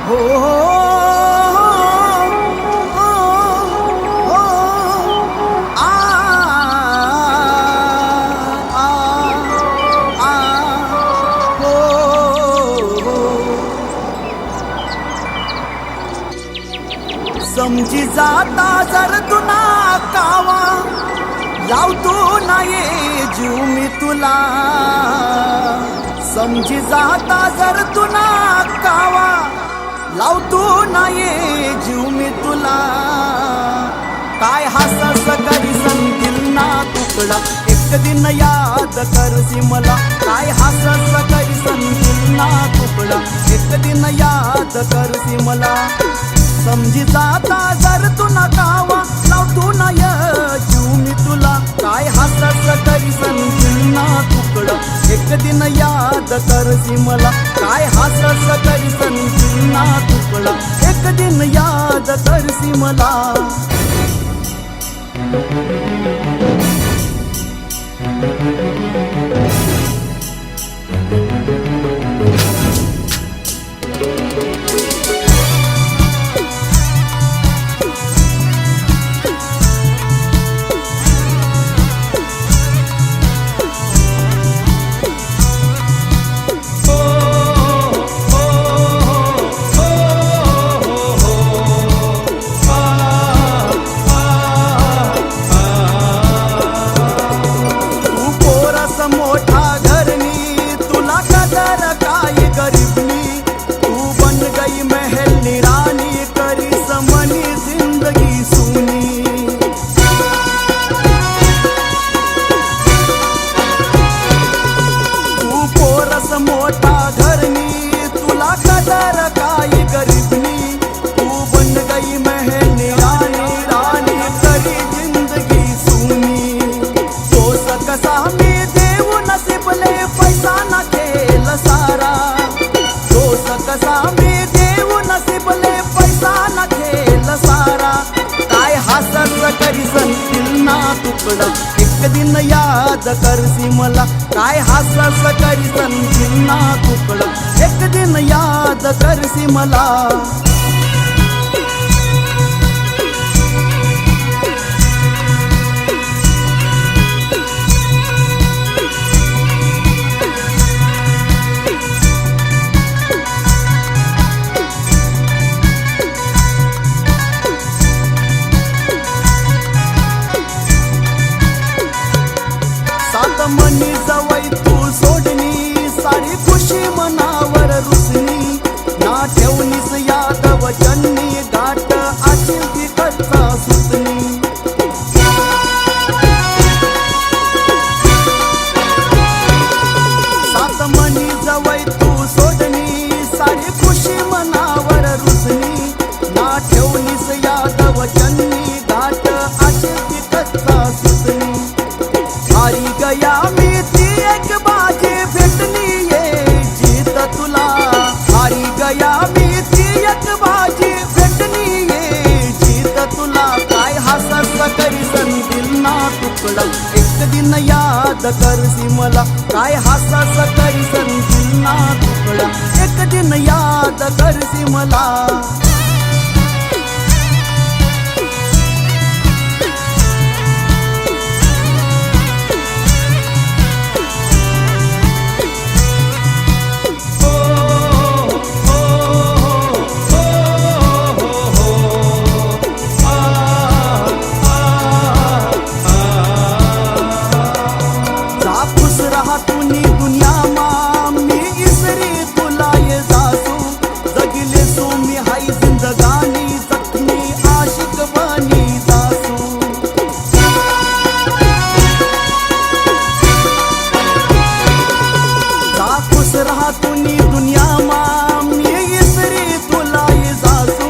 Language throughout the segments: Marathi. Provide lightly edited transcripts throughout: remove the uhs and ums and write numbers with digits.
हो हो हो हो आ आ आ हो समजी जाता जर तुला कावा लावतो नाही जीव मी तुला समजी जाता जर तुला कावा लावतो नाही जीव मी तुला काय हसस करी संतील ना तुकडा एक दिन याद करसी मला काय हसस करी संतील ना तुकडा एक दिन याद करसी मला समजी जाता जर तुला कावा लावतो नाही जीव मी तुला काय हसस करी संतील ना तुकडा एक दिन याद करसी मला काय हसस करी संतील ना तुकडा एक दिन याद करसी मला मोठा घरनी तुला कदर काही गरीबनी तू बन गई महल रानी रानी करी जिंदगी सुनी दोष कसा मी देऊ नसीबले पैसा ना खेल सारा दोष कसा मी देऊ नसीबले पैसा ना खेल सारा काय हसस करी संतील ना तुकडा एक दिन याद करसी मला काय हसस करी संतील ना तुकडा एक दिन याद करसी मला मनी जवळ तू सोडणी सारी खुशी मनावर रुसनी ना ठेवनीस याद वचनी गाठ आशील ती कच्चा सुतनी सात मनी जवळ तू सोडणी सारी खुशी मनावर रुसनी ना ठेवनीस याद वचनी गाठ आशील ती कच्चा सुतनी हारी गया मी ती एक बाजी भेटली ये जीत तुला हारी गया मी ती एक बाजी भेटली ये जीत तुला काय हसस करी संतील ना तुकडा एक दिन याद करसी मला काय हसस करी संतील ना तुकडा एक दिन याद करसी मला तुनी दुनिया मां मी इसरी तुला ये जासू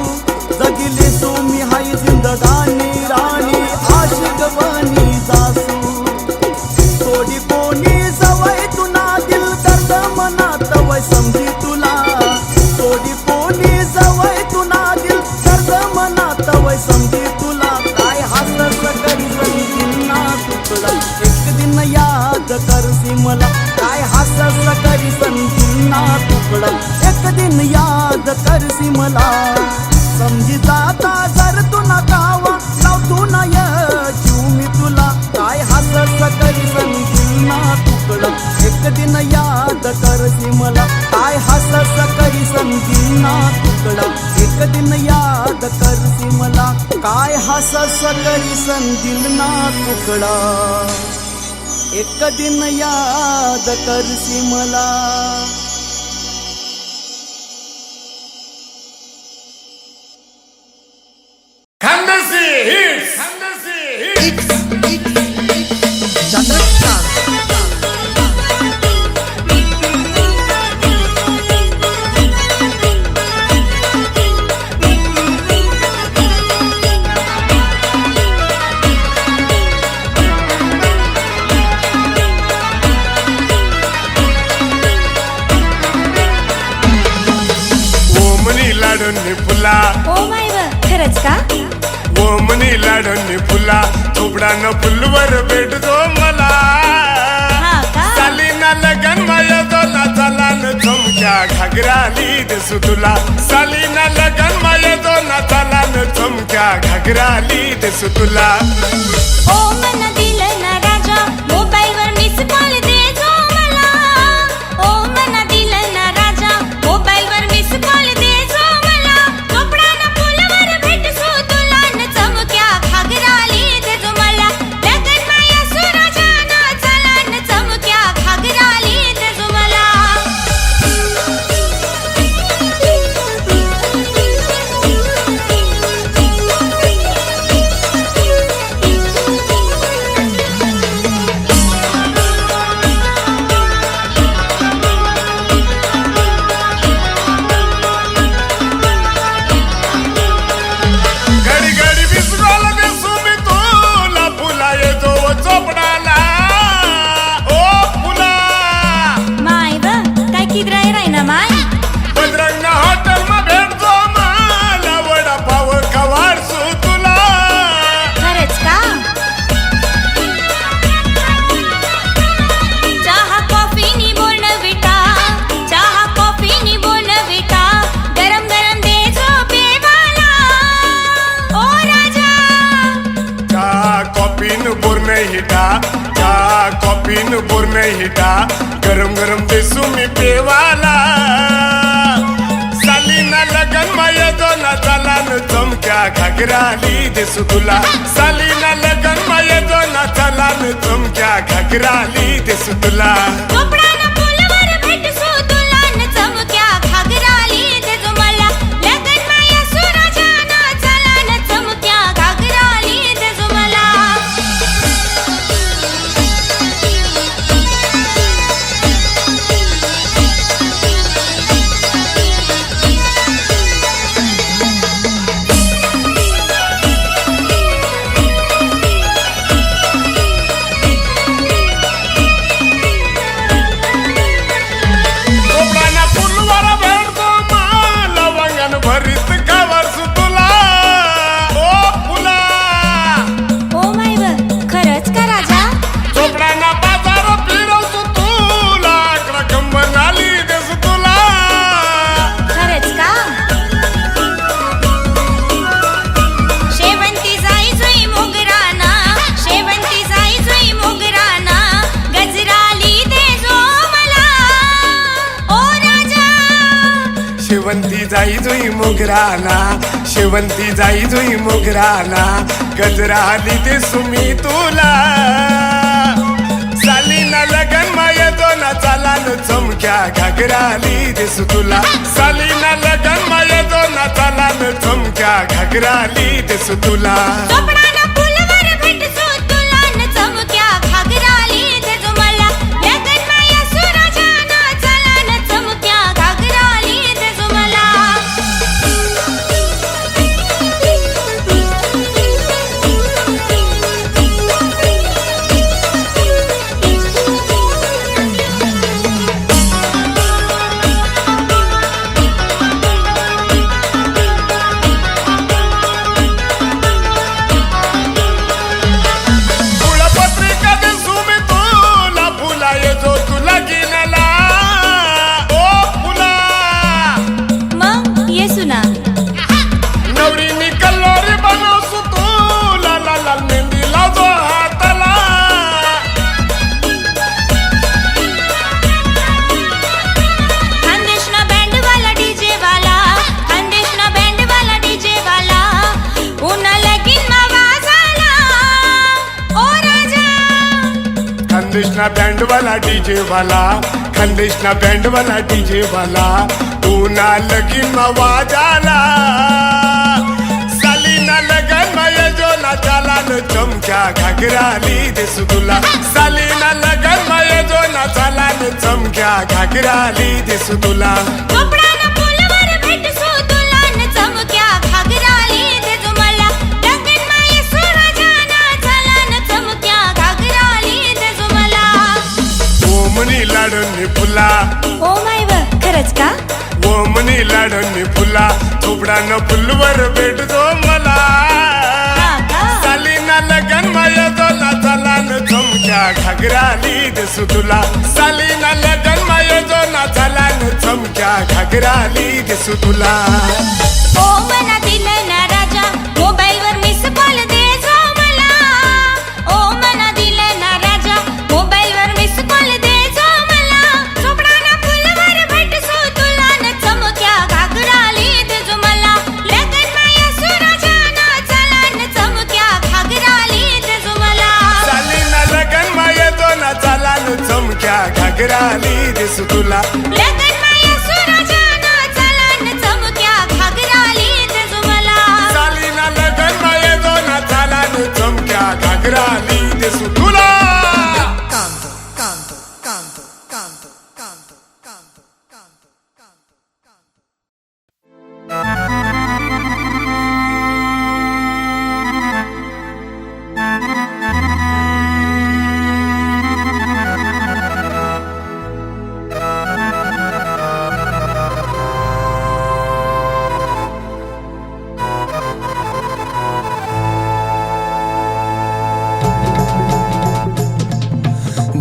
जगिले सो मी हाय जिंदगानी राणी आशिक बनी जासू थोडी कोणी जवळ तुना दिल दर्द मनात वय समजी तुला थोडी कोणी जवळ तुना दिल दर्द मनात वय समजी तुला काय हसस करी संतील ना तुकडा एक दिन याद करसी मला काय हसस करी संतील ना तुकडा एक दिन याद करसी मला समजी जाता जर तू नकावा लावतो ना जीव मी तुला काय हसस करी संगील ना तुकडा एक दिन याद करसी मला काय हसस करी संगील ना तुकडा एक दिन याद करसी मला काय हसस करी संगील ना तुकडा एक दिन याद करसी मला फुला ओ माय व खरंच का ओमनी लाडणी फुला थोबडानं फुलवर भेटतो मला हा का सालीना लगन माया दोला चालान चमक्या घागराली दिसू तुला सालीना लगन माया दोला चालान चमक्या घागराली दिसू तुला ओ मन दिलं ना राजा मोबाईलवर मिस कॉल दे जो मला ओ मन दिलं ना राजा मोबाईलवर मिस कॉल दे जो मला चोपडानं फुलवर भेटसू तुला न चमक्या घागराली दे जो मला लगन माया सुराजाना चला न चमक्या घागराली दे जो मला घडी घडी विसरायला दिसू मी तुला फुला येतो चोपडाला ओ फुला माय व काय किद्राय राय ना माय बजरंग हॉटेल मा भेटतो मला वडापाव खवाडसू तुला खरंच का चहा कॉफी नी बोर्नविटा चहा कॉफी नी बोर्नविटा गरम गरम दे जो पेवाला ओ राजा चहा कॉफीन बोर नाही हिटा चहा कॉफीन बोर नाही हिटा गरम गरम देसू मी पेवाला सालीना लगन माया दोना चालान चमक्या घागराली दिसू तुला सालीना लगन माया दोना चालान चमक्या घागराली दिसू तुला चोपडानं फुलवर भेटसू तुला न चमक्या घागराली दे जो मला लगन माया सुराजाना चला न चमक्या घागराली दे जो मला कोपडाना फुलवर भेटतो मला वांगण भरीत खवाडसू तुला ओ फुला ओ माय व खरंच का राजा चोपडाना बाजार फिरवतो तुला कंबन आली देसू तुला खरंच का शेवंती जाई जुई मोगराना शेवंती जाई जुई मोगराना गजराली दे जो मला ओ राजा शेवंती जाई जुई मोगराला शेवंती जाई जुई मोगराला गजरा आली ते सुमी तुला सालीना लगन माया दोना चालान चमक्या घागराली दिसू तुला सालीना लगन माया दोना चालान चमक्या घागराली दिसू तुला चोपडानं फुलवर भेटसू तुला न चमक्या घागराली दे जो मला लगन माया सुराजाना चला न चमक्या घागराली दे जो मला वाला डीजे वाला खानदेश ना बँड वाला डीजे वाला पुन्हा लगीन वाजाला सालीना लगन माया जो नाचाला न चमक्या घागराली दिसू तुला सालीना लगन माया जो नाचाला न चमक्या घागराली दिसू तुला कपडानं फुलवर भेटसू तुला न चमक्या घागराली देजो मला लगन माये सुराजाना झाला न चमक्या घागराली देजो मला ओमनी लाडणी फुला ओ माय व खरंच का ओमनी लाडणी फुला थोपडानं फुलवर भेटतो मला सालीना लगन माया जो नाचाला न चमक्या घागराली दिसू तुला सालीना लगन माया जो नाचाला न चमक्या घागराली दिसू तुला ओ मना दिलं ना राजा मोबाईलवर मिस कॉल दे जो मला ओ मना दिलं ना राजा मोबाईलवर मिस कॉल दे जो मला चोपडाना फुलवर भेटसू तुला न चमक्या घागराली देजो मला लगन माया सुराजाना चला न चमक्या घागराली देजो मला सालीना लगन माया जो नाचाला न चमक्या घागराली दिसू तुला लगन माया सुराजाना चला न चमक्या घागराली देजो मला सालीना लगन माया जो नाचाला न चमक्या घागराली दिसू तुला Kanto Kanto Kanto Kanto Kanto Kanto Kanto Kanto Kanto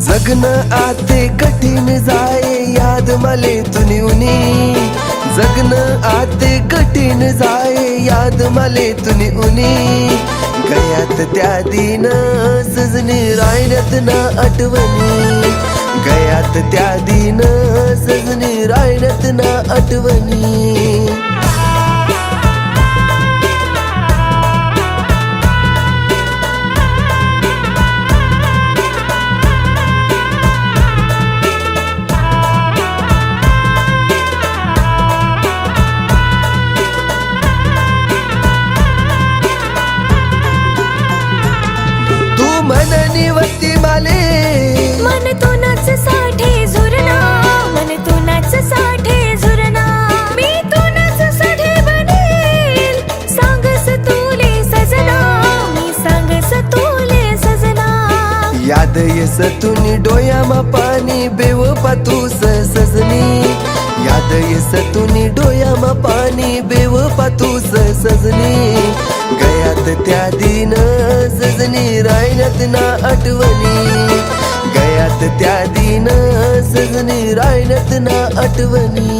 Jagan आते कठीण जाए याद मले तुनी उनी जगन आते कठीण जाए याद मले तुनी उनी गयात त्या दिन सजनी रायनत ना आठवणी गयात त्या दिन सजनी रायनत ना आठवणी मननी वती माले मन तोनाच साठे झुरना मन तोनाच साठे झुरना मी तोनाच साठे बनेल सांगस तुले सजना मी सांगस तुले सजना याद येस तुनी डोयामा पाणी बेवफा तूस सजनी याद येस तुनी डोयामा पाणी बेवफा तूस सजनी गयात त्या दिन सजनी रायनत ना आठवणी गयात त्या दिन सजनी रायनत ना आठवणी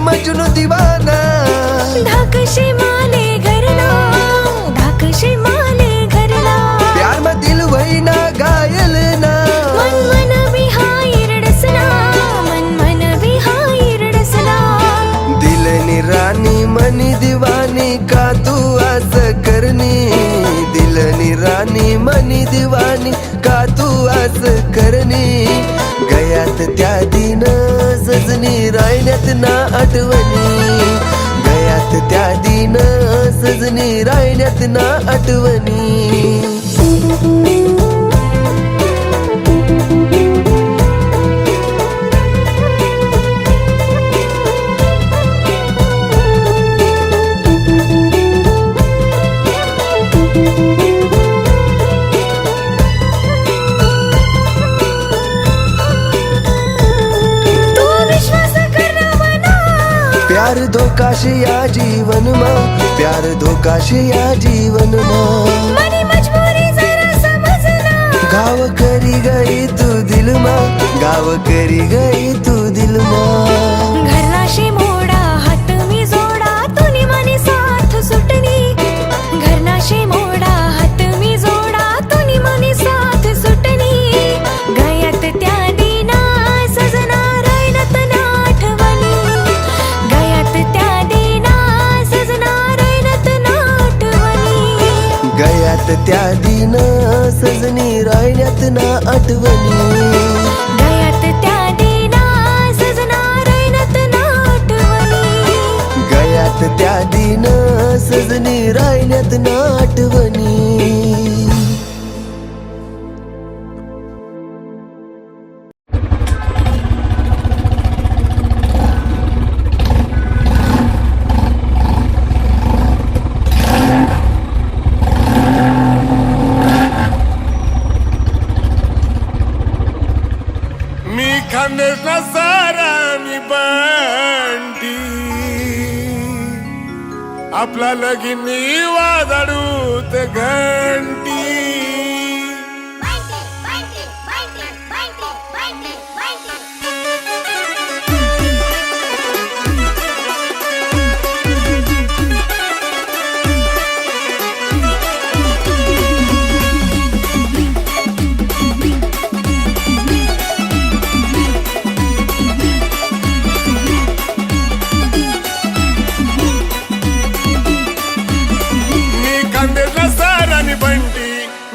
मजनू दीवाना धाकशे माले घरना धाकशे माले घरना प्यार में दिल वही ना घायल ना मन मन बिहाई रडसना मन मन बिहाई रडसना दिल नी रानी मनी दीवानी का तू आस करनी दिल नी रानी मनी दीवानी का तू आस करनी गयात त्या दिन सजनी रायनत ना आठवणी गयात त्या दिन सजनी रायनत ना आठवणी प्यार धोखा से या जीवन में प्यार धोखा से या जीवन में मनी मजबूरी जरा समझना गाव करी गई तू दिल में गाव करी गई तू दिल में घरनाशी मोडा हात मी जोडा तुनी मनी साथ सुटणी सजनी राहिल्यात ना आठवणी. गयात त्या दिना सजना राहिल्यात ना आठवणी. गयात त्या दिन सजनी राहिल्यात ना आठवणी. मी खानदेशला सारा मी बंटी आपला लगीनी वाजडूत घंटी.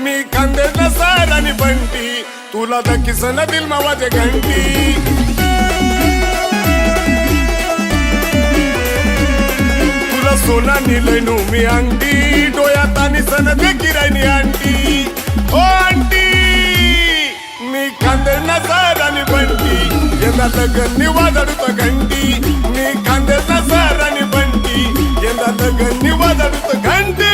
मी खानदेशला सार आणि बंटी तुला तर किसन दिल मावाचे घंटी. तुला सोना निलयनू मी अंगठी डोळ्यात आणि सन दे किरायनी आंटी. ओ आंटी मी खानदेशला सार आणि बंटी यंदा लग्न वाजडूत घंटी. मी खानदेशला सार आणि बंटी यंदा लग्न वाजडूत घंटी.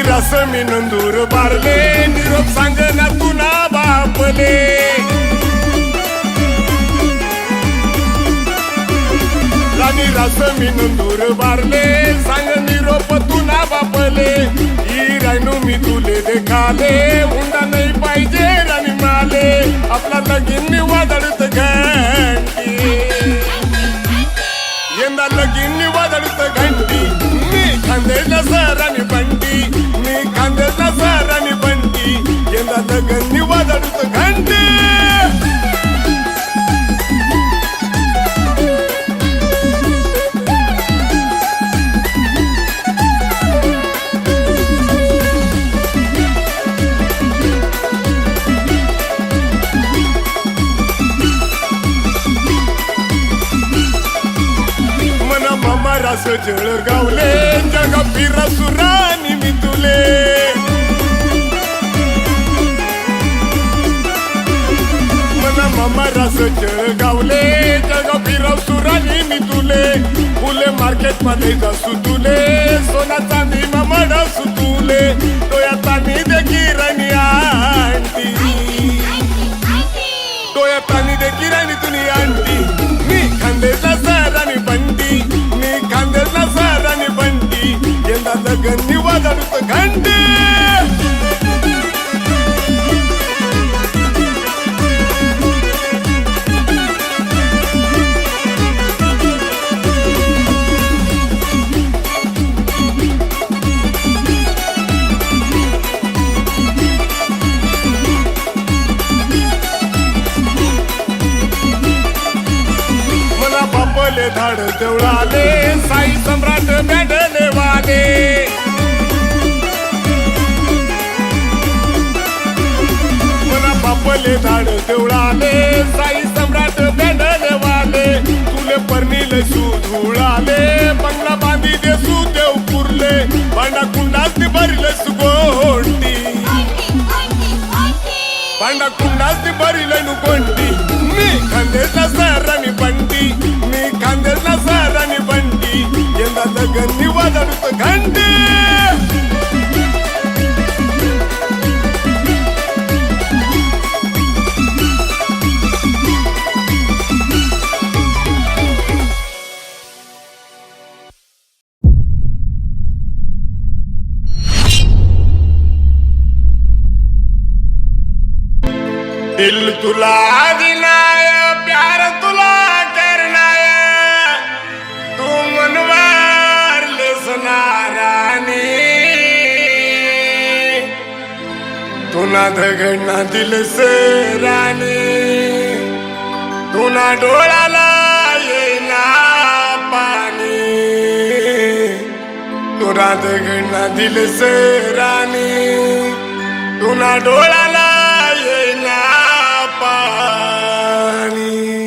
रस मी नंदूर बारले निरोप सांगना तुना बापले. राणी रस मी नंदूर बारले सांग निरोप तुना बापले. ही रायनू मी तुले देखाले हुंडा नाही पाहिजे राणी माले. आपला लगीन वादळत घंटी यंदा लगीन वादळत घंटी. मी खानदेशला सर आणि बंटी मी खानदेशला सर आणि बंटी यंदा लगन वाजडूत घंटी. मना मामा रास जळ गावले जग फिर सुरानी मी तुले. मना मामा रास जळ गावले जग फिर सुरानी मी तुले. फुले मार्केट मध्ये जासू तुले सोना चांदी मामड सुतुले. डोळ्यात पाणी दे किराणी आंटी डोळ्यात पाणी दे किराणी तुनी आंटी. मी खानदेशला सर आणि बंटी मी खानदेशला सर आणि बंटी यंदा लगन वाजडूत घंटी. बापले धाड देवळाले साई सम्राट बॅडले वाले. मला बापले धाड देवळाले साई सम्राट बॅडले वाले. तुले पर्णीले सुधुळाले बंगला बांधी दे सुदेव पुरले. भांडा कुंडास भरले सुगोंटी भांडा कुंडास भरले नु गोंटी. मी खानदेशला सर आणि बंटी मी खानदेशला सर आणि बंटी यंदा लगन वाजडूत घंटी. दिल तुला दिलाय प्यार तुला करनाय तू मनवारले तुना दगडना दिलस राणी तुना डोळ्याला येईना पाणी तुना दगडना दिलस राणी तुना डोळ्याला येईना पाणी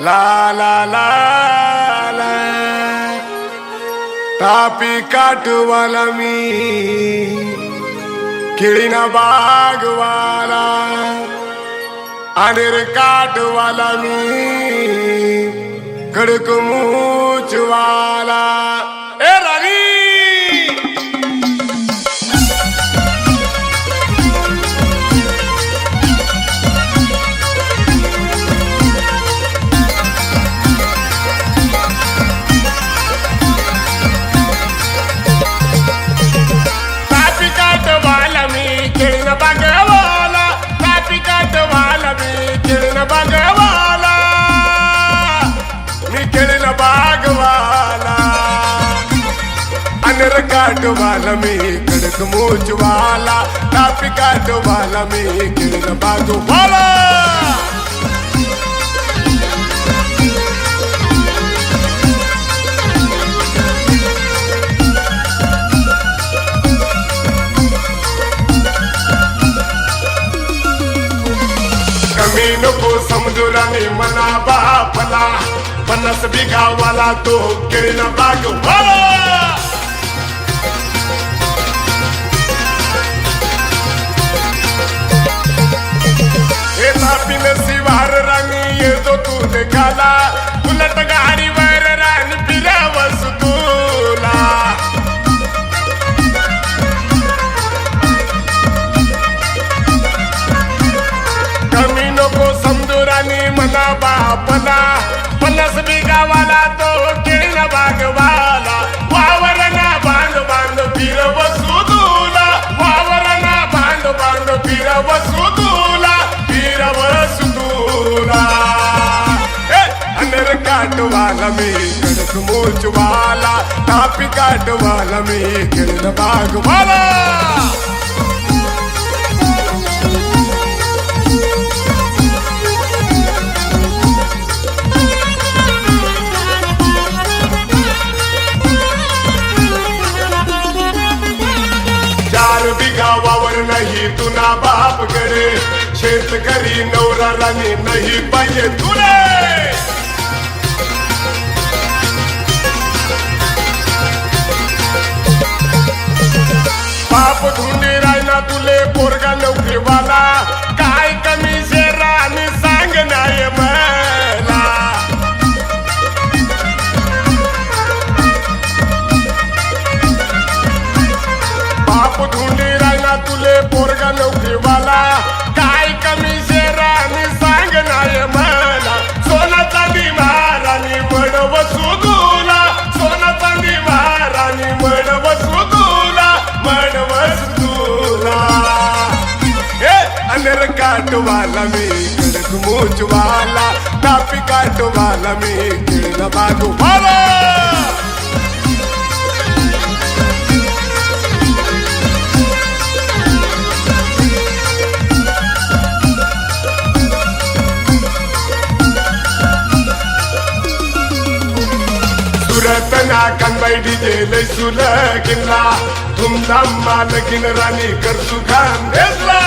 ला ला ला ला तापी काठवाला मी केळीना बागवाला अनिर काठवाला मी कडक मूचवाला ए राणी काटवाला मी कडक मूचवाला तापी काटवाला मी किरण बागवाला कमी नको समजुराने मना बापला 50 बिघावाला तो किरण बागवाला शिवार राणी येतो तू देखाला उलट गाडीवर राणी फिरावस तुला कमी नको समजू राणी मला बापला 50 बिघावाला तो केळीला बागवाला वावरना बांध बांध फिरवसू तुला वावरना बांध बांध फिरवसू तुला अनर काटवाला मी कडक मूचवाला तापी काटवाला मी किरण बागवाला गावावर नाही तुना बाप कडे शेतकरी नवरा राणी नाही पाहिजे तुले बाप धुंडी राहिला तुले पोरगा नोकरीवाला काय कमी शेरा आणि सांग नाही मला बाप धुंडी तुले पोरगा नोकरीवाला काय कमी शेरा आणि सांग नाही मला सोना चांदी महाराणी मडवसू तुला सोना चांदी महाराणी मडवसू तुला अनर काटवाला मी कडक मूचवाला तापी काटवाला मी किरण बागवाला रतना कनबाई डीजे लय सुलगिनला धुमधाम मालकीन राणी कर सुखान देसला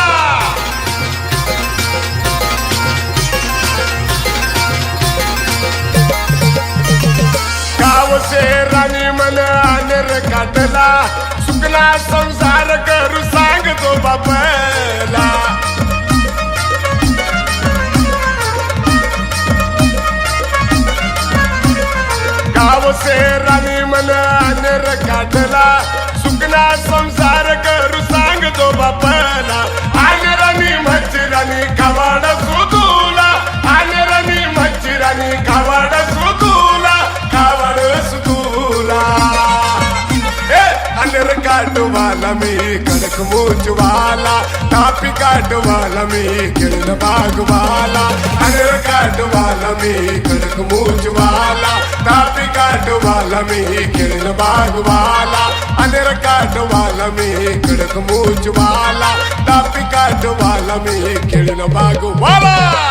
गाव से राणी मन अनेर काटला सुखना संसार करू सांगतो बापला गाव से राणी मन अनेर काटला सुखना संसार करू सांगतो बापला आणि राणी मच्छराणी खावाड सुतुला आणि राणी मच्छराणी खावाड सुतुला खावाड सुतुला अनेर काटवाला मी कडक मूचवाला तापी काटवाला मी किरण बागवाला अनेर काटवाला मी कडक मूचवाला तापी काटवाला मी किरण बागवाला अनेर काटवाला मी कडक मूचवाला तापी काटवाला मी किरण बागवाला